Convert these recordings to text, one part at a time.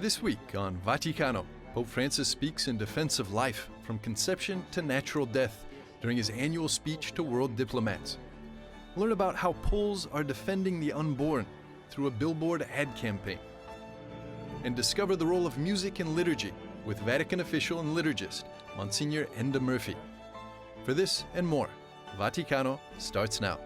This week on Vaticano, Pope Francis speaks in defense of life from conception to natural death during his annual speech to world diplomats. Learn about how Poles are defending the unborn through a billboard ad campaign. And discover the role of music in liturgy with Vatican official and liturgist, Msgr Enda Murphy. For this and more, Vaticano starts now.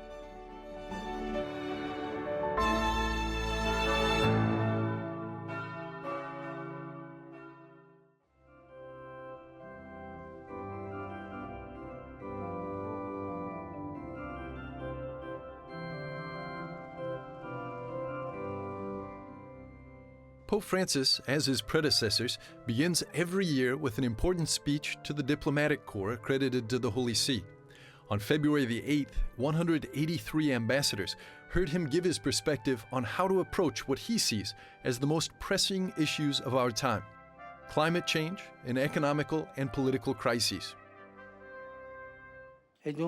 Pope Francis, as his predecessors, begins every year with an important speech to the diplomatic corps accredited to the Holy See. On February the 8th, 183 ambassadors heard him give his perspective on how to approach what he sees as the most pressing issues of our time: climate change and economical and political crises. It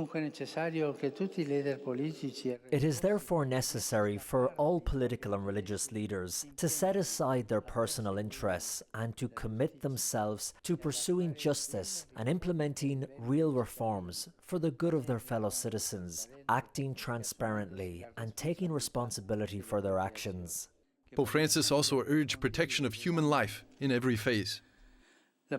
is therefore necessary for all political and religious leaders to set aside their personal interests and to commit themselves to pursuing justice and implementing real reforms for the good of their fellow citizens, acting transparently and taking responsibility for their actions. Pope Francis also urged protection of human life in every phase. The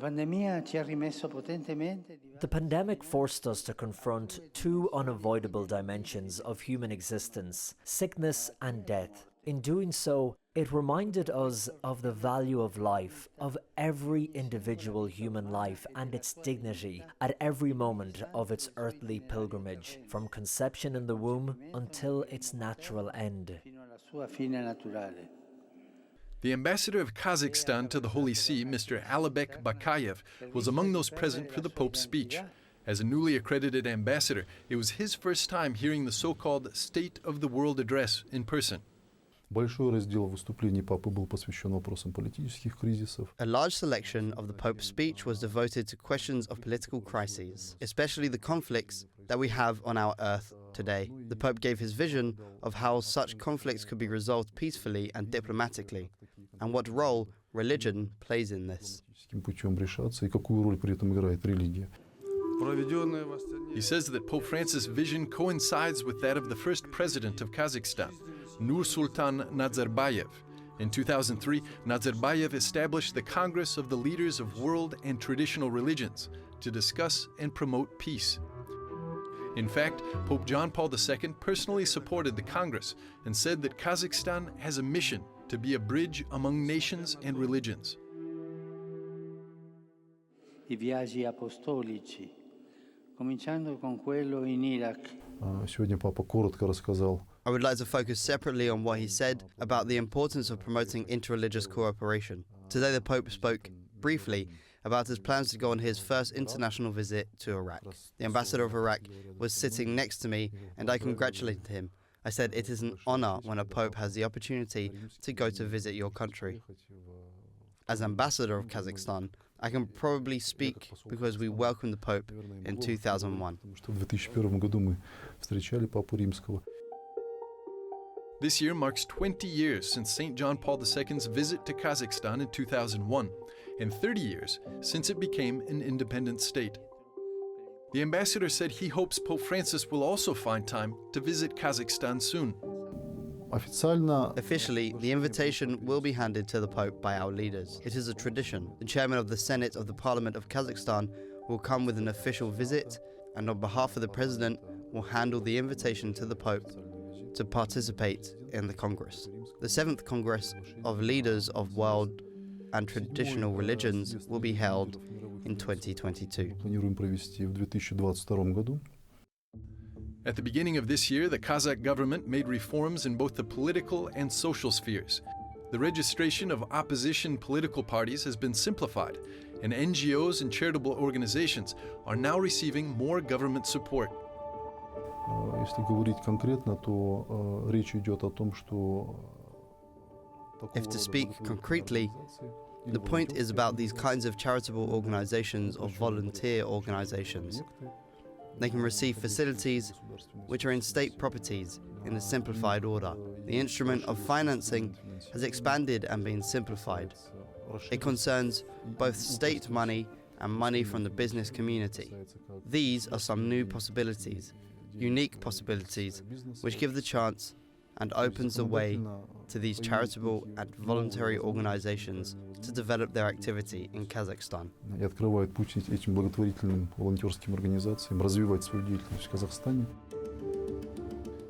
pandemic forced us to confront two unavoidable dimensions of human existence: sickness and death. In doing so, it reminded us of the value of life, of every individual human life and its dignity at every moment of its earthly pilgrimage, from conception in the womb until its natural end. The ambassador of Kazakhstan to the Holy See, Mr. Alibek Bakayev, was among those present for the Pope's speech. As a newly accredited ambassador, it was his first time hearing the so-called State of the World address in person. A large selection of the Pope's speech was devoted to questions of political crises, especially the conflicts that we have on our earth today. The Pope gave his vision of how such conflicts could be resolved peacefully and diplomatically, and what role religion plays in this. He says that Pope Francis' vision coincides with that of the first president of Kazakhstan, Nursultan Nazarbayev. In 2003, Nazarbayev established the Congress of the Leaders of World and Traditional Religions to discuss and promote peace. In fact, Pope John Paul II personally supported the Congress and said that Kazakhstan has a mission to be a bridge among nations and religions. I viaggi apostolici, cominciando con quello in Iraq. I would like to focus separately on what he said about the importance of promoting interreligious cooperation. Today the Pope spoke briefly about his plans to go on his first international visit to Iraq. The ambassador of Iraq was sitting next to me and I congratulated him. I said it is an honor when a Pope has the opportunity to go to visit your country. As ambassador of Kazakhstan, I can probably speak because we welcomed the Pope in 2001. This year marks 20 years since St. John Paul II's visit to Kazakhstan in 2001, and 30 years since it became an independent state. The ambassador said he hopes Pope Francis will also find time to visit Kazakhstan soon. Officially, the invitation will be handed to the Pope by our leaders. It is a tradition. The chairman of the Senate of the Parliament of Kazakhstan will come with an official visit, and on behalf of the President will handle the invitation to the Pope to participate in the Congress. The 7th Congress of Leaders of World and Traditional Religions will be held in 2022. At the beginning of this year, the Kazakh government made reforms in both the political and social spheres. The registration of opposition political parties has been simplified, and NGOs and charitable organizations are now receiving more government support. If to speak concretely, the point is about these kinds of charitable organizations or volunteer organizations. They can receive facilities which are in state properties in a simplified order. The instrument of financing has expanded and been simplified. It concerns both state money and money from the business community. These are some new possibilities, unique possibilities, which give the chance and opens the way to these charitable and voluntary organizations to develop their activity in Kazakhstan. И открывает путь этим благотворительным волонтерским организациям развивать свою деятельность в Казахстане.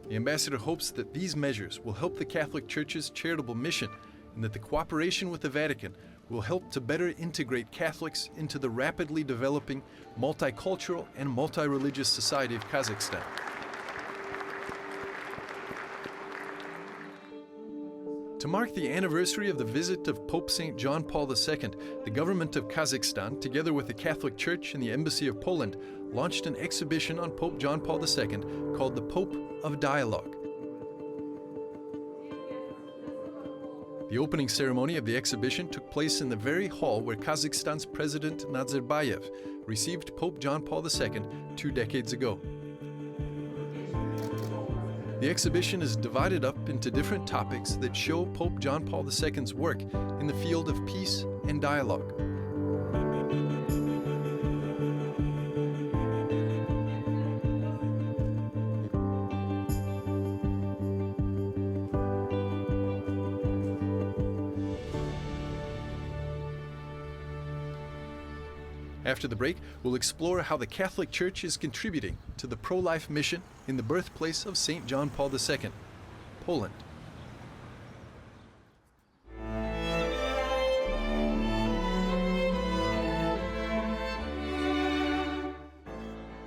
The ambassador hopes that these measures will help the Catholic Church's charitable mission and that the cooperation with the Vatican will help to better integrate Catholics into the rapidly developing multicultural and multi-religious society of Kazakhstan. To mark the anniversary of the visit of Pope St. John Paul II, the government of Kazakhstan, together with the Catholic Church and the Embassy of Poland, launched an exhibition on Pope John Paul II called the Pope of Dialogue. The opening ceremony of the exhibition took place in the very hall where Kazakhstan's President Nazarbayev received Pope John Paul II 2 decades ago. The exhibition is divided up into different topics that show Pope John Paul II's work in the field of peace and dialogue. After the break, we'll explore how the Catholic Church is contributing to the Prolife mission in the birthplace of St. John Paul II, Poland.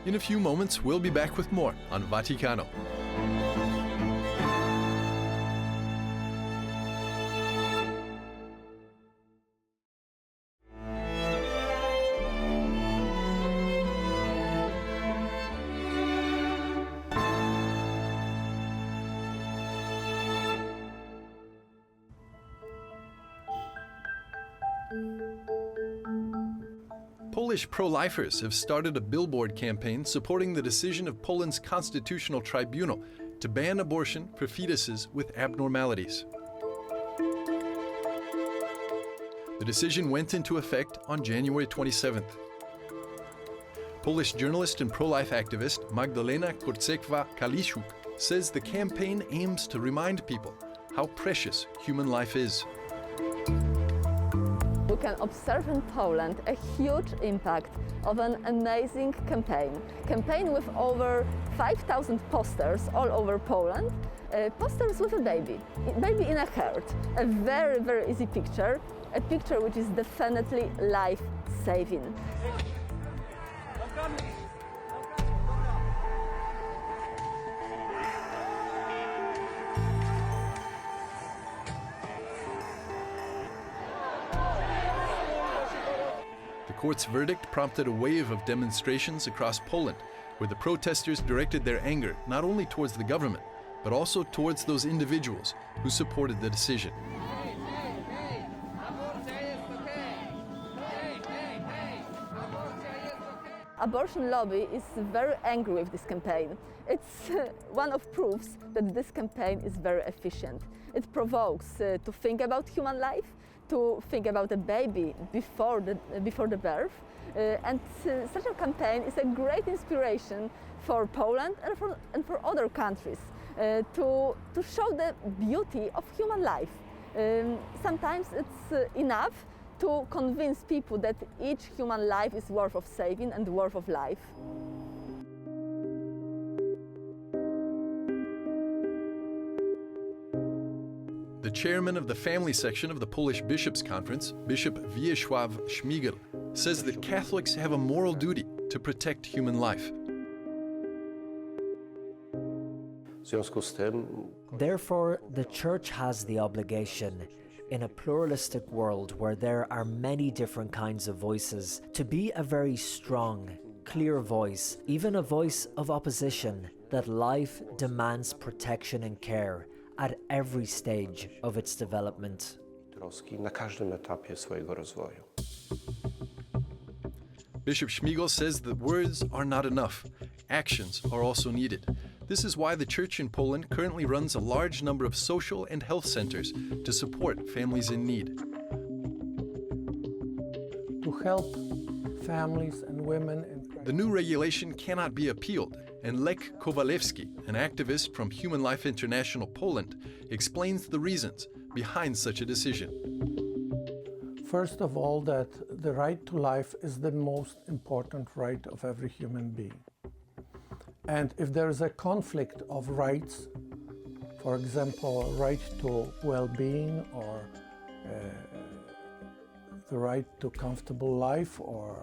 In a few moments, we'll be back with more on Vaticano. Polish pro-lifers have started a billboard campaign supporting the decision of Poland's constitutional tribunal to ban abortion for fetuses with abnormalities. The decision went into effect on January 27th. Polish journalist and pro-life activist Magdalena Kurczewska-Kaliszuk says the campaign aims to remind people how precious human life is. We can observe in Poland a huge impact of an amazing campaign with over 5,000 posters all over Poland, posters with a baby in a heart, a very, very easy picture, a picture which is definitely life-saving. The court's verdict prompted a wave of demonstrations across Poland, where the protesters directed their anger not only towards the government, but also towards those individuals who supported the decision. Abortion lobby is very angry with this campaign. It's one of proofs that this campaign is very efficient. It provokes to think about human life, to think about a baby before the birth, and such a campaign is a great inspiration for Poland and for other countries to show the beauty of human life. Sometimes it's enough to convince people that each human life is worth of saving and worth of life. The chairman of the family section of the Polish Bishops' Conference, Bishop Msgr, says that Catholics have a moral duty to protect human life. Therefore, the Church has the obligation, in a pluralistic world where there are many different kinds of voices, to be a very strong, clear voice, even a voice of opposition, that life demands protection and care at every stage of its development. Bishop Msgr says that words are not enough. Actions are also needed. This is why the Church in Poland currently runs a large number of social and health centers to support families in need. to help families and women in crisis. The new regulation cannot be appealed, and Lech Kowalewski, an activist from Human Life International Poland, explains the reasons behind such a decision. First of all, that the right to life is the most important right of every human being. And if there is a conflict of rights, for example, a right to well-being or the right to comfortable life or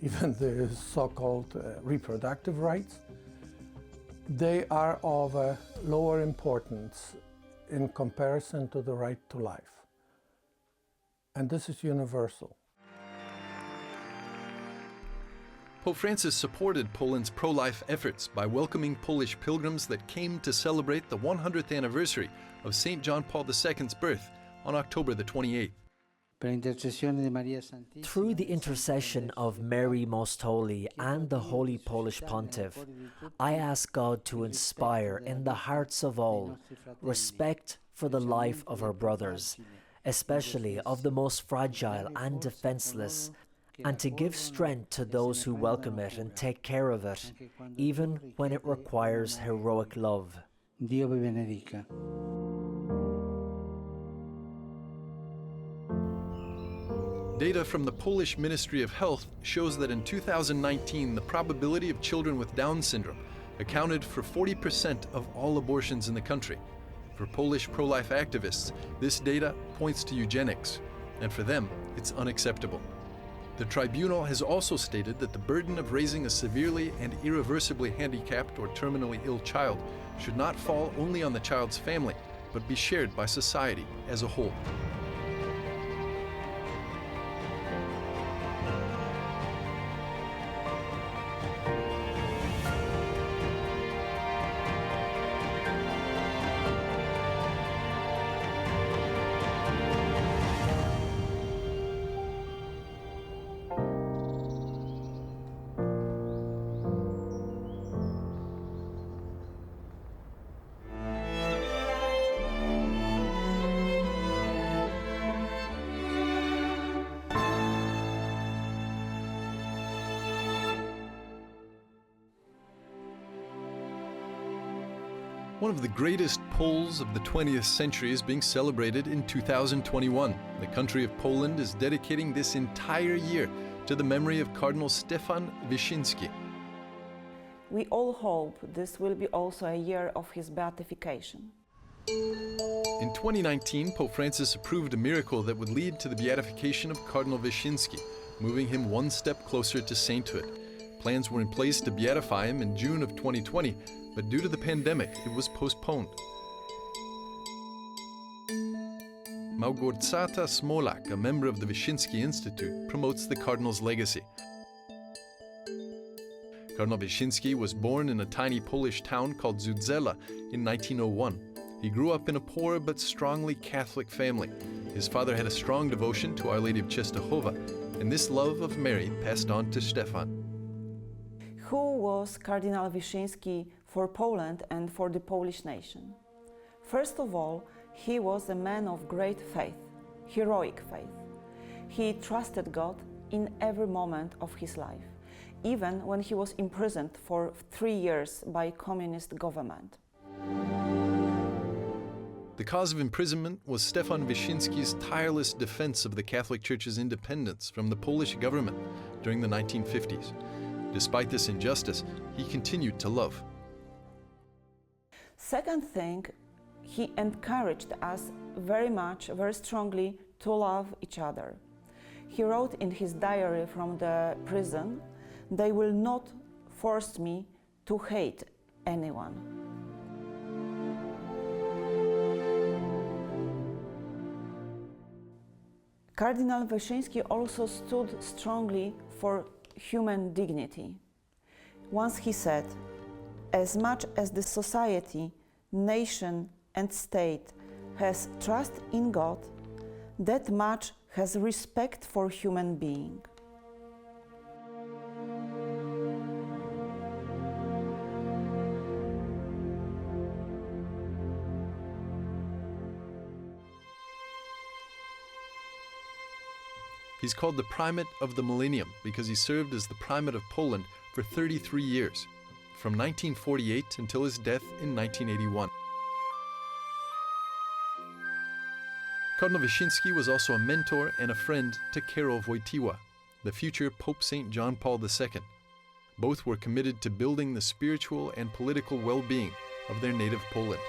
even the so-called reproductive rights, they are of a lower importance in comparison to the right to life. And this is universal. Pope Francis supported Poland's pro-life efforts by welcoming Polish pilgrims that came to celebrate the 100th anniversary of St. John Paul II's birth on October the 28th. Through the intercession of Mary Most Holy and the Holy Polish Pontiff, I ask God to inspire in the hearts of all respect for the life of our brothers, especially of the most fragile and defenseless, and to give strength to those who welcome it and take care of it, even when it requires heroic love. Dio vi benedica. Data from the Polish Ministry of Health shows that in 2019, the probability of children with Down syndrome accounted for 40% of all abortions in the country. For Polish pro-life activists, this data points to eugenics, and for them, it's unacceptable. The tribunal has also stated that the burden of raising a severely and irreversibly handicapped or terminally ill child should not fall only on the child's family, but be shared by society as a whole. One of the greatest polls of the 20th century is being celebrated in 2021. The country of Poland is dedicating this entire year to the memory of Cardinal Stefan Wyszyński. We all hope this will be also a year of his beatification. In 2019, Pope Francis approved a miracle that would lead to the beatification of Cardinal Wyszyński, moving him one step closer to sainthood. Plans were in place to beatify him in June of 2020, but due to the pandemic, it was postponed. Małgorzata Smolak, a member of the Wyszyński Institute, promotes the Cardinal's legacy. Cardinal Wyszyński was born in a tiny Polish town called Zudzela in 1901. He grew up in a poor but strongly Catholic family. His father had a strong devotion to Our Lady of Częstochowa, and this love of Mary passed on to Stefan. Who was Cardinal Wyszyński for Poland and for the Polish nation? First of all, he was a man of great faith, heroic faith. He trusted God in every moment of his life, even when he was imprisoned for 3 years by communist government. The cause of imprisonment was Stefan Wyszyński's tireless defense of the Catholic Church's independence from the Polish government during the 1950s. Despite this injustice, he continued to love. Second thing, he encouraged us very strongly to love each other. He wrote in his diary from the prison, "They will not force me to hate anyone." Cardinal Wyszyński also stood strongly for human dignity. Once he said, "As much as the society, nation and state has trust in God, that much has respect for human being." He's called the Primate of the Millennium because he served as the Primate of Poland for 33 years, from 1948 until his death in 1981. Cardinal Wyszynski was also a mentor and a friend to Karol Wojtyła, the future Pope St. John Paul II. Both were committed to building the spiritual and political well-being of their native Poland.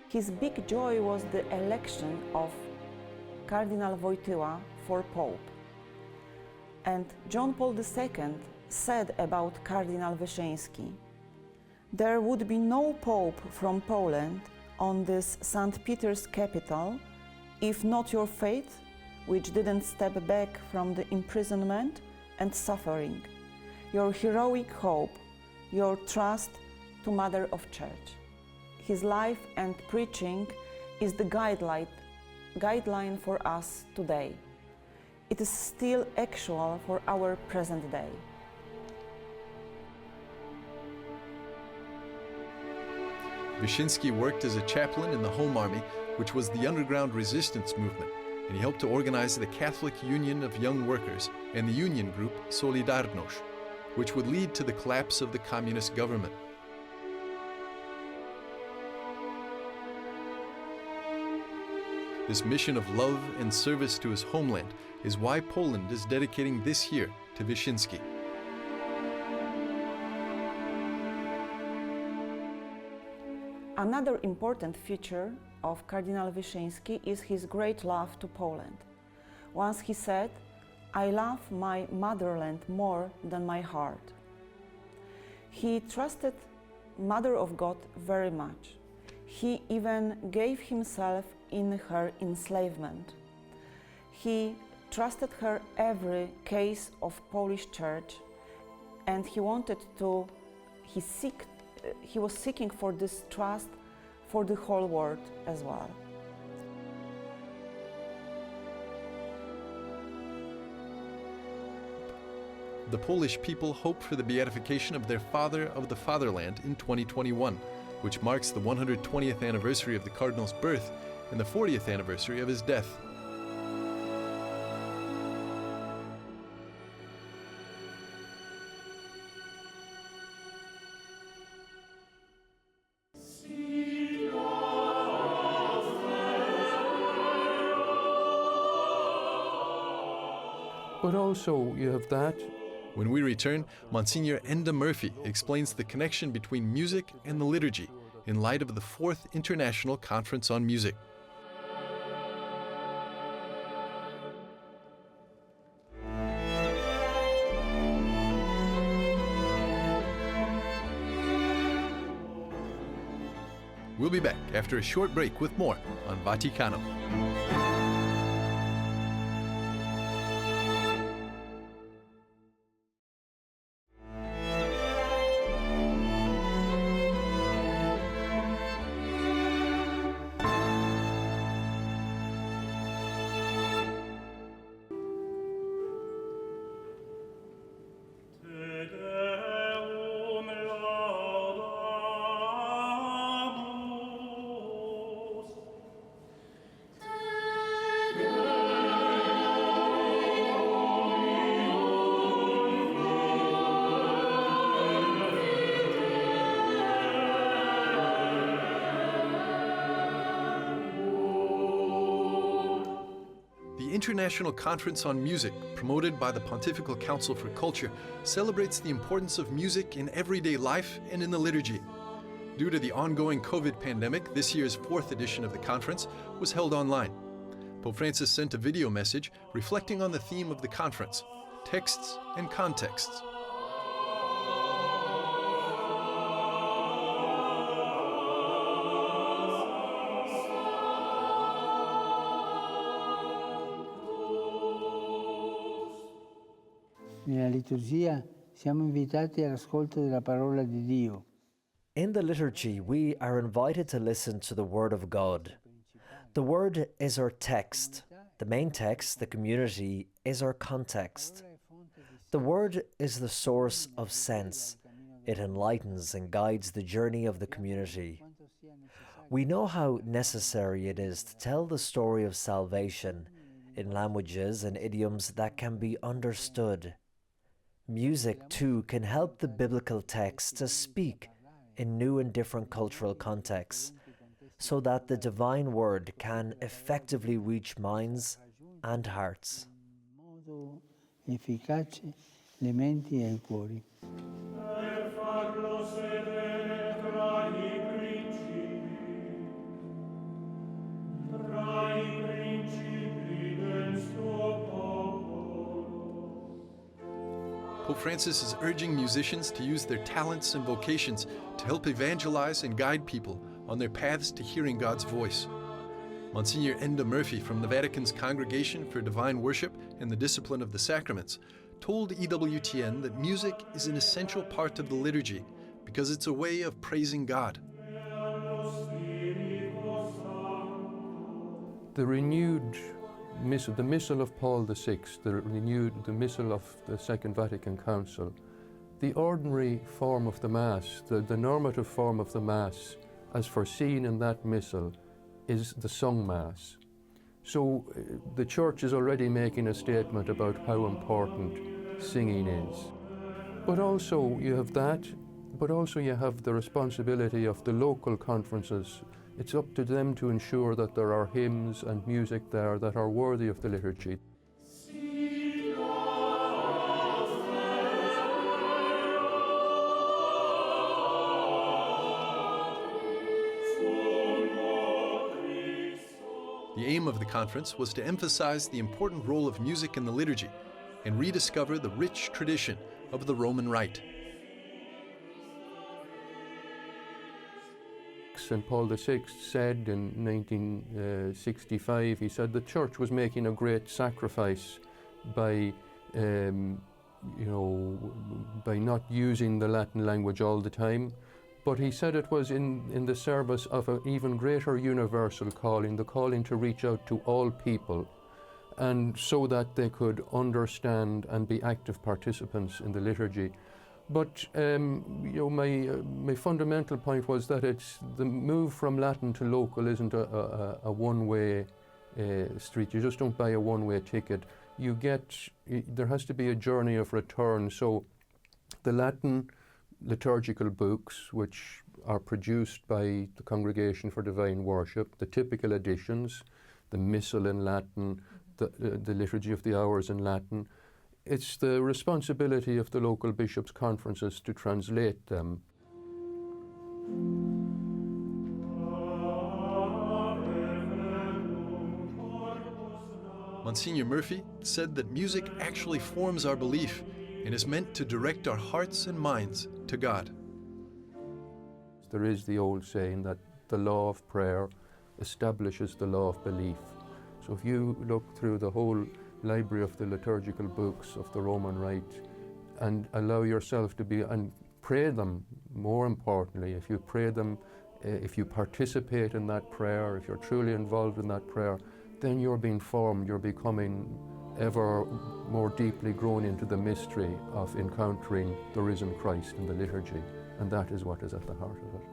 His big joy was the election of Cardinal Wojtyła for Pope. And John Paul II said about Cardinal Wyszynski, "There would be no Pope from Poland on this St. Peter's capital if not your faith, which didn't step back from the imprisonment and suffering, your heroic hope, your trust to Mother of Church." His life and preaching is the guideline for us today. It is still actual for our present day. Wyszynski worked as a chaplain in the Home Army, which was the underground resistance movement, and he helped to organize the Catholic Union of Young Workers and the union group Solidarność, which would lead to the collapse of the communist government. This mission of love and service to his homeland is why Poland is dedicating this year to Wyszynski. Another important feature of Cardinal Wyszynski is his great love to Poland. Once he said, "I love my motherland more than my heart." He trusted Mother of God very much. He even gave himself in her enslavement. He trusted her every case of Polish church, and he was seeking for this trust for the whole world as well. The Polish people hope for the beatification of their father of the fatherland in 2021, which marks the 120th anniversary of the Cardinal's birth and the 40th anniversary of his death. But also you have that. When we return, Msgr Enda Murphy explains the connection between music and the liturgy in light of the 4th International Conference on Music. We'll be back after a short break with more on Vaticano. The International Conference on Music, promoted by the Pontifical Council for Culture, celebrates the importance of music in everyday life and in the liturgy. Due to the ongoing COVID pandemic, this year's 4th edition of the conference was held online. Pope Francis sent a video message reflecting on the theme of the conference, texts and contexts. Nella liturgia siamo invitati all'ascolto della parola di Dio. In the liturgy, we are invited to listen to the Word of God. The Word is our text. The main text, the community, is our context. The Word is the source of sense. It enlightens and guides the journey of the community. We know how necessary it is to tell the story of salvation in languages and idioms that can be understood. Music, too, can help the biblical text to speak in new and different cultural contexts, so that the divine word can effectively reach minds and hearts. Efficace le menti e i cuori. Pope Francis is urging musicians to use their talents and vocations to help evangelize and guide people on their paths to hearing God's voice. Msgr Enda Murphy from the Vatican's Congregation for Divine Worship and the Discipline of the Sacraments told EWTN that music is an essential part of the liturgy because it's a way of praising God. The renewed Missal, the Missal of Paul VI, the Missal of the Second Vatican Council, the ordinary form of the Mass, the normative form of the Mass, as foreseen in that Missal, is the sung Mass. So the Church is already making a statement about how important singing is. But also you have that, but also you have the responsibility of the local conferences. It's up to them to ensure that there are hymns and music there that are worthy of the liturgy. The aim of the conference was to emphasize the important role of music in the liturgy and rediscover the rich tradition of the Roman Rite. St. Paul VI said in 1965, he said the Church was making a great sacrifice by, by not using the Latin language all the time. But he said it was in the service of an even greater universal calling, the calling to reach out to all people, and so that they could understand and be active participants in the liturgy. But my fundamental point was that it's the move from Latin to local isn't a one-way street. You just don't buy a one-way ticket. There has to be a journey of return. So the Latin liturgical books, which are produced by the Congregation for Divine Worship, the typical editions, the Missal in Latin, the Liturgy of the Hours in Latin, it's the responsibility of the local bishops' conferences to translate them. Msgr Murphy said that music actually forms our belief and is meant to direct our hearts and minds to God. There is the old saying that the law of prayer establishes the law of belief. So if you look through the whole library of the liturgical books of the Roman Rite and allow yourself to be, and pray them, more importantly, if you pray them, if you participate in that prayer, if you're truly involved in that prayer, then you're being formed, you're becoming ever more deeply grown into the mystery of encountering the risen Christ in the liturgy, and that is what is at the heart of it.